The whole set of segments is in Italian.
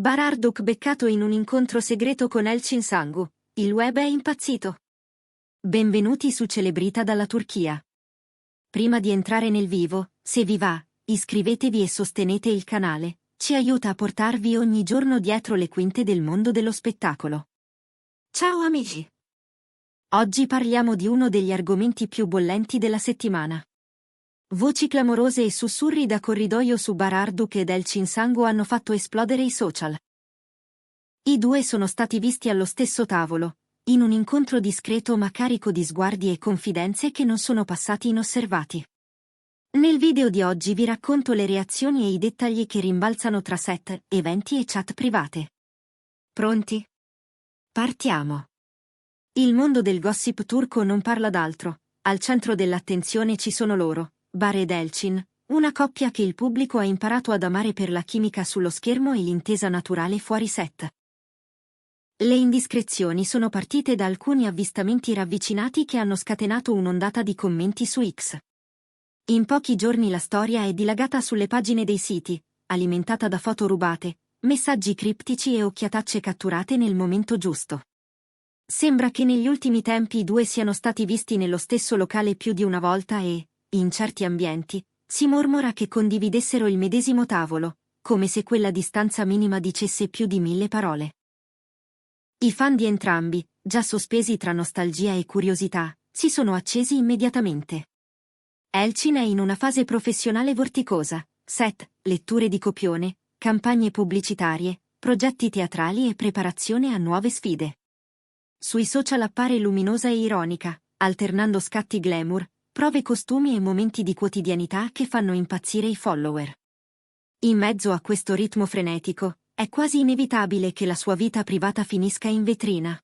Bar Harduk beccato in un incontro segreto con Elçin Sangu. Il web è impazzito. Benvenuti su Celebrita dalla Turchia. Prima di entrare nel vivo, se vi va, iscrivetevi e sostenete il canale, ci aiuta a portarvi ogni giorno dietro le quinte del mondo dello spettacolo. Ciao amici! Oggi parliamo di uno degli argomenti più bollenti della settimana. Voci clamorose e sussurri da corridoio su Bar Harduk ed Elçin Sangu hanno fatto esplodere i social. I due sono stati visti allo stesso tavolo, in un incontro discreto ma carico di sguardi e confidenze che non sono passati inosservati. Nel video di oggi vi racconto le reazioni e i dettagli che rimbalzano tra set, eventi e chat private. Pronti? Partiamo! Il mondo del gossip turco non parla d'altro, al centro dell'attenzione ci sono loro, Bar ed Elçin, una coppia che il pubblico ha imparato ad amare per la chimica sullo schermo e l'intesa naturale fuori set. Le indiscrezioni sono partite da alcuni avvistamenti ravvicinati che hanno scatenato un'ondata di commenti su X. In pochi giorni la storia è dilagata sulle pagine dei siti, alimentata da foto rubate, messaggi criptici e occhiatacce catturate nel momento giusto. Sembra che negli ultimi tempi i due siano stati visti nello stesso locale più di una volta e, in certi ambienti, si mormora che condividessero il medesimo tavolo, come se quella distanza minima dicesse più di 1000 parole. I fan di entrambi, già sospesi tra nostalgia e curiosità, si sono accesi immediatamente. Elçin è in una fase professionale vorticosa, set, letture di copione, campagne pubblicitarie, progetti teatrali e preparazione a nuove sfide. Sui social appare luminosa e ironica, alternando scatti glamour, prove costumi e momenti di quotidianità che fanno impazzire i follower. In mezzo a questo ritmo frenetico, è quasi inevitabile che la sua vita privata finisca in vetrina.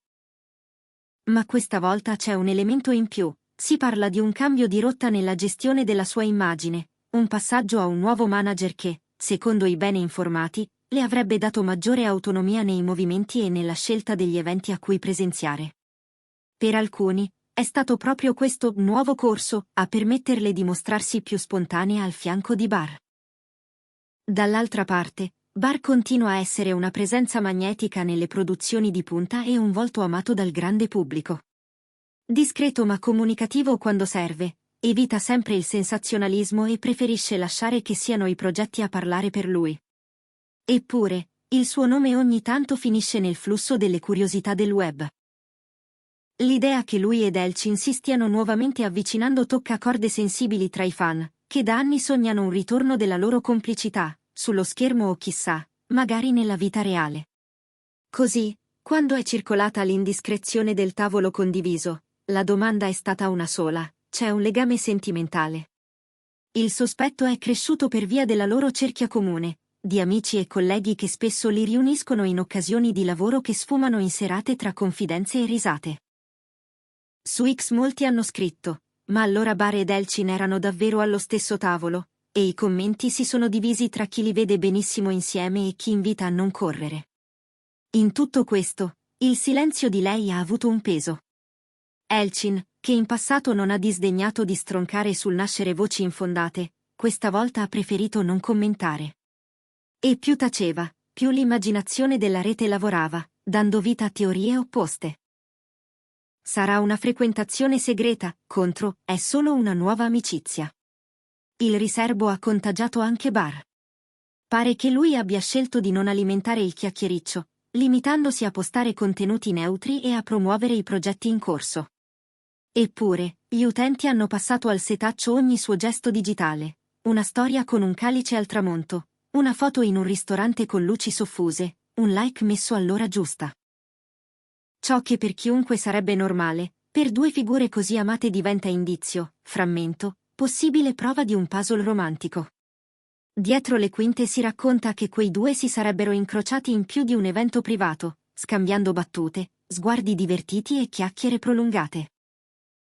Ma questa volta c'è un elemento in più, si parla di un cambio di rotta nella gestione della sua immagine, un passaggio a un nuovo manager che, secondo i bene informati, le avrebbe dato maggiore autonomia nei movimenti e nella scelta degli eventi a cui presenziare. Per alcuni, è stato proprio questo nuovo corso a permetterle di mostrarsi più spontanea al fianco di Bar. Dall'altra parte, Bar continua a essere una presenza magnetica nelle produzioni di punta e un volto amato dal grande pubblico. Discreto ma comunicativo quando serve, evita sempre il sensazionalismo e preferisce lasciare che siano i progetti a parlare per lui. Eppure, il suo nome ogni tanto finisce nel flusso delle curiosità del web. L'idea che lui ed Elçin si stiano nuovamente avvicinando tocca corde sensibili tra i fan, che da anni sognano un ritorno della loro complicità, sullo schermo o chissà, magari nella vita reale. Così, quando è circolata l'indiscrezione del tavolo condiviso, la domanda è stata una sola: c'è un legame sentimentale? Il sospetto è cresciuto per via della loro cerchia comune, di amici e colleghi che spesso li riuniscono in occasioni di lavoro che sfumano in serate tra confidenze e risate. Su X molti hanno scritto: ma allora Bar ed Elçin erano davvero allo stesso tavolo? E i commenti si sono divisi tra chi li vede benissimo insieme e chi invita a non correre. In tutto questo, il silenzio di lei ha avuto un peso. Elçin, che in passato non ha disdegnato di stroncare sul nascere voci infondate, questa volta ha preferito non commentare. E più taceva, più l'immaginazione della rete lavorava, dando vita a teorie opposte. Sarà una frequentazione segreta, contro, è solo una nuova amicizia. Il riserbo ha contagiato anche Bar. Pare che lui abbia scelto di non alimentare il chiacchiericcio, limitandosi a postare contenuti neutri e a promuovere i progetti in corso. Eppure, gli utenti hanno passato al setaccio ogni suo gesto digitale, una storia con un calice al tramonto, una foto in un ristorante con luci soffuse, un like messo all'ora giusta. Ciò che per chiunque sarebbe normale, per due figure così amate diventa indizio, frammento, possibile prova di un puzzle romantico. Dietro le quinte si racconta che quei due si sarebbero incrociati in più di un evento privato, scambiando battute, sguardi divertiti e chiacchiere prolungate.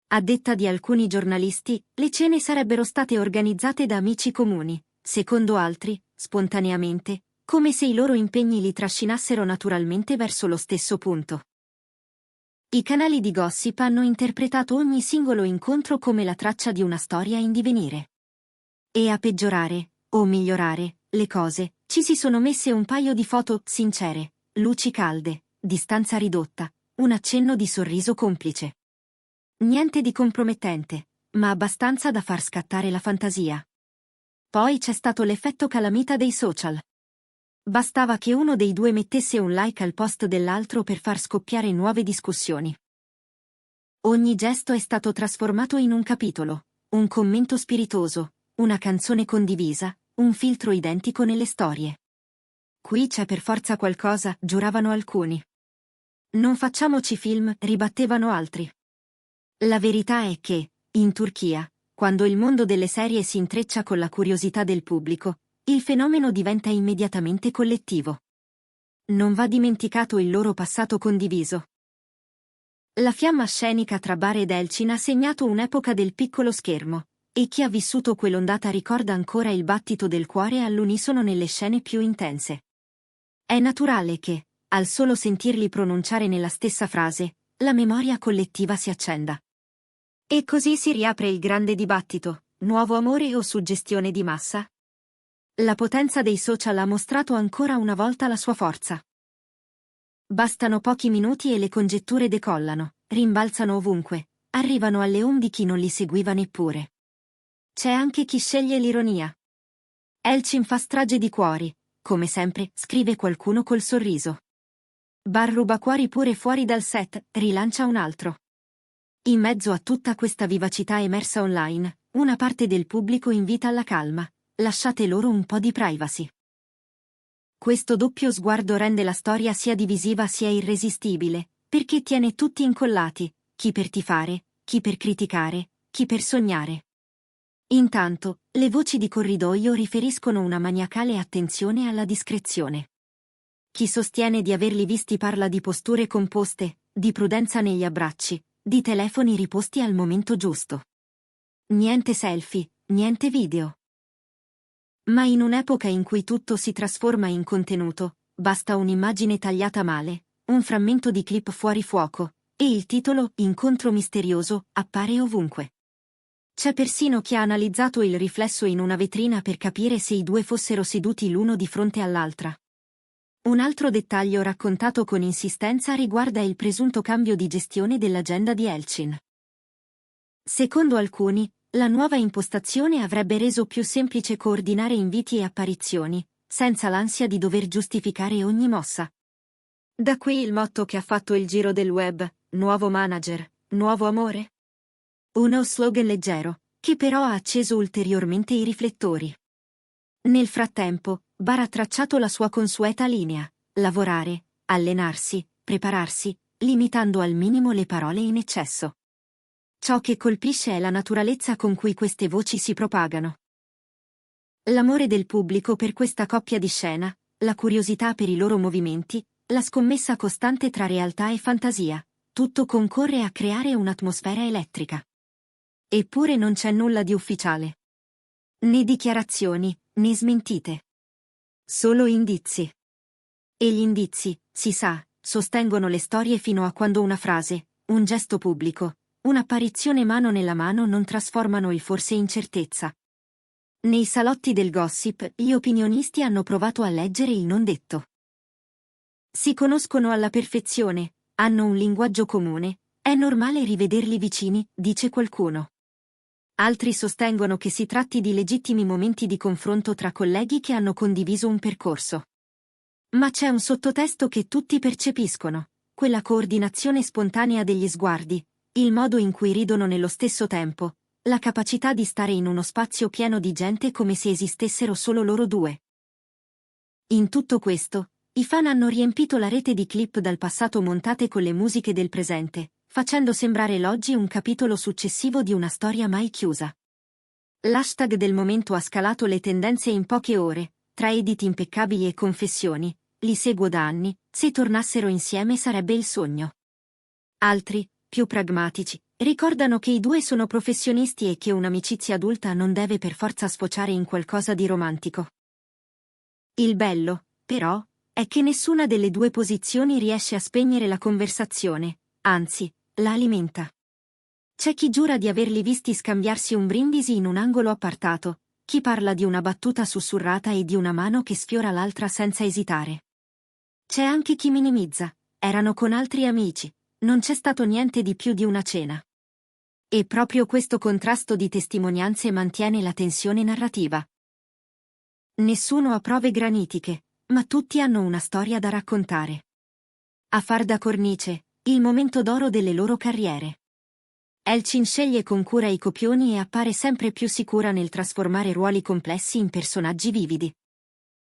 A detta di alcuni giornalisti, le cene sarebbero state organizzate da amici comuni, secondo altri, spontaneamente, come se i loro impegni li trascinassero naturalmente verso lo stesso punto. I canali di gossip hanno interpretato ogni singolo incontro come la traccia di una storia in divenire. E a peggiorare, o migliorare, le cose, Ci si sono messe un paio di foto sincere, luci calde, distanza ridotta, un accenno di sorriso complice. Niente di compromettente, ma abbastanza da far scattare la fantasia. Poi c'è stato l'effetto calamita dei social. Bastava che uno dei due mettesse un like al post dell'altro per far scoppiare nuove discussioni. Ogni gesto è stato trasformato in un capitolo, un commento spiritoso, una canzone condivisa, un filtro identico nelle storie. Qui c'è per forza qualcosa, giuravano alcuni. Non facciamoci film, ribattevano altri. La verità è che, in Turchia, quando il mondo delle serie si intreccia con la curiosità del pubblico, il fenomeno diventa immediatamente collettivo. Non va dimenticato il loro passato condiviso. La fiamma scenica tra Bar ed Elçin ha segnato un'epoca del piccolo schermo, e chi ha vissuto quell'ondata ricorda ancora il battito del cuore all'unisono nelle scene più intense. È naturale che, al solo sentirli pronunciare nella stessa frase, la memoria collettiva si accenda. E così si riapre il grande dibattito: nuovo amore o suggestione di massa? La potenza dei social ha mostrato ancora una volta la sua forza. Bastano pochi minuti e le congetture decollano, rimbalzano ovunque, arrivano alle home di chi non li seguiva neppure. C'è anche chi sceglie l'ironia. Elçin fa strage di cuori, come sempre, scrive qualcuno col sorriso. Bar ruba cuori pure fuori dal set, rilancia un altro. In mezzo a tutta questa vivacità emersa online, una parte del pubblico invita alla calma, lasciate loro un po' di privacy. Questo doppio sguardo rende la storia sia divisiva sia irresistibile, perché tiene tutti incollati, chi per tifare, chi per criticare, chi per sognare. Intanto, le voci di corridoio riferiscono una maniacale attenzione alla discrezione. Chi sostiene di averli visti parla di posture composte, di prudenza negli abbracci, di telefoni riposti al momento giusto. Niente selfie, niente video. Ma in un'epoca in cui tutto si trasforma in contenuto, basta un'immagine tagliata male, un frammento di clip fuori fuoco, e il titolo "Incontro misterioso" appare ovunque. C'è persino chi ha analizzato il riflesso in una vetrina per capire se i due fossero seduti l'uno di fronte all'altra. Un altro dettaglio raccontato con insistenza riguarda il presunto cambio di gestione dell'agenda di Elçin. Secondo alcuni, la nuova impostazione avrebbe reso più semplice coordinare inviti e apparizioni, senza l'ansia di dover giustificare ogni mossa. Da qui il motto che ha fatto il giro del web: nuovo manager, nuovo amore? Uno slogan leggero, che però ha acceso ulteriormente i riflettori. Nel frattempo, Bar ha tracciato la sua consueta linea: lavorare, allenarsi, prepararsi, limitando al minimo le parole in eccesso. Ciò che colpisce è la naturalezza con cui queste voci si propagano. L'amore del pubblico per questa coppia di scena, la curiosità per i loro movimenti, la scommessa costante tra realtà e fantasia, tutto concorre a creare un'atmosfera elettrica. Eppure non c'è nulla di ufficiale. Né dichiarazioni, né smentite. Solo indizi. E gli indizi, si sa, sostengono le storie fino a quando una frase, un gesto pubblico, un'apparizione mano nella mano non trasformano il forse in certezza. Nei salotti del gossip, gli opinionisti hanno provato a leggere il non detto. Si conoscono alla perfezione, hanno un linguaggio comune, è normale rivederli vicini, dice qualcuno. Altri sostengono che si tratti di legittimi momenti di confronto tra colleghi che hanno condiviso un percorso. Ma c'è un sottotesto che tutti percepiscono, quella coordinazione spontanea degli sguardi, il modo in cui ridono nello stesso tempo, la capacità di stare in uno spazio pieno di gente come se esistessero solo loro due. In tutto questo, i fan hanno riempito la rete di clip dal passato montate con le musiche del presente, facendo sembrare l'oggi un capitolo successivo di una storia mai chiusa. L'hashtag del momento ha scalato le tendenze in poche ore, tra edit impeccabili e confessioni: li seguo da anni, se tornassero insieme sarebbe il sogno. Altri, più pragmatici, ricordano che i due sono professionisti e che un'amicizia adulta non deve per forza sfociare in qualcosa di romantico. Il bello, però, è che nessuna delle due posizioni riesce a spegnere la conversazione, anzi, la alimenta. C'è chi giura di averli visti scambiarsi un brindisi in un angolo appartato, Chi parla di una battuta sussurrata e di una mano che sfiora l'altra senza esitare. C'è anche chi minimizza. Erano con altri amici. Non c'è stato niente di più di una cena. E proprio questo contrasto di testimonianze mantiene la tensione narrativa. Nessuno ha prove granitiche, ma tutti hanno una storia da raccontare. A far da cornice, il momento d'oro delle loro carriere. Elchin sceglie con cura i copioni e appare sempre più sicura nel trasformare ruoli complessi in personaggi vividi.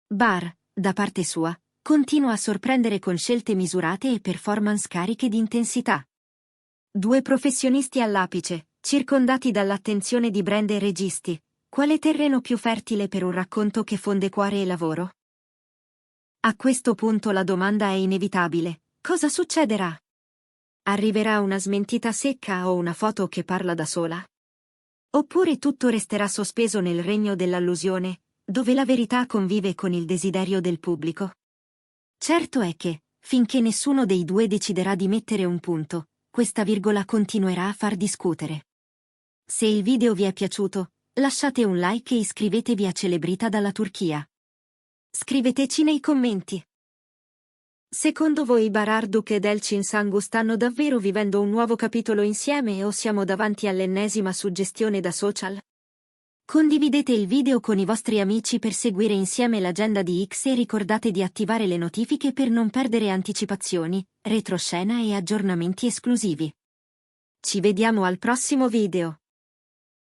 Bar, da parte sua, continua a sorprendere con scelte misurate e performance cariche di intensità. Due professionisti all'apice, circondati dall'attenzione di brand e registi. Quale terreno più fertile per un racconto che fonde cuore e lavoro? A questo punto la domanda è inevitabile. Cosa succederà? Arriverà una smentita secca o una foto che parla da sola? Oppure tutto resterà sospeso nel regno dell'allusione, dove la verità convive con il desiderio del pubblico? Certo è che, finché nessuno dei due deciderà di mettere un punto, questa virgola continuerà a far discutere. Se il video vi è piaciuto, lasciate un like e iscrivetevi a Celebrita dalla Turchia. Scriveteci nei commenti. Secondo voi Bararduk ed Elçin Sangu stanno davvero vivendo un nuovo capitolo insieme o siamo davanti all'ennesima suggestione da social? Condividete il video con i vostri amici per seguire insieme l'agenda di X e ricordate di attivare le notifiche per non perdere anticipazioni, retroscena e aggiornamenti esclusivi. Ci vediamo al prossimo video.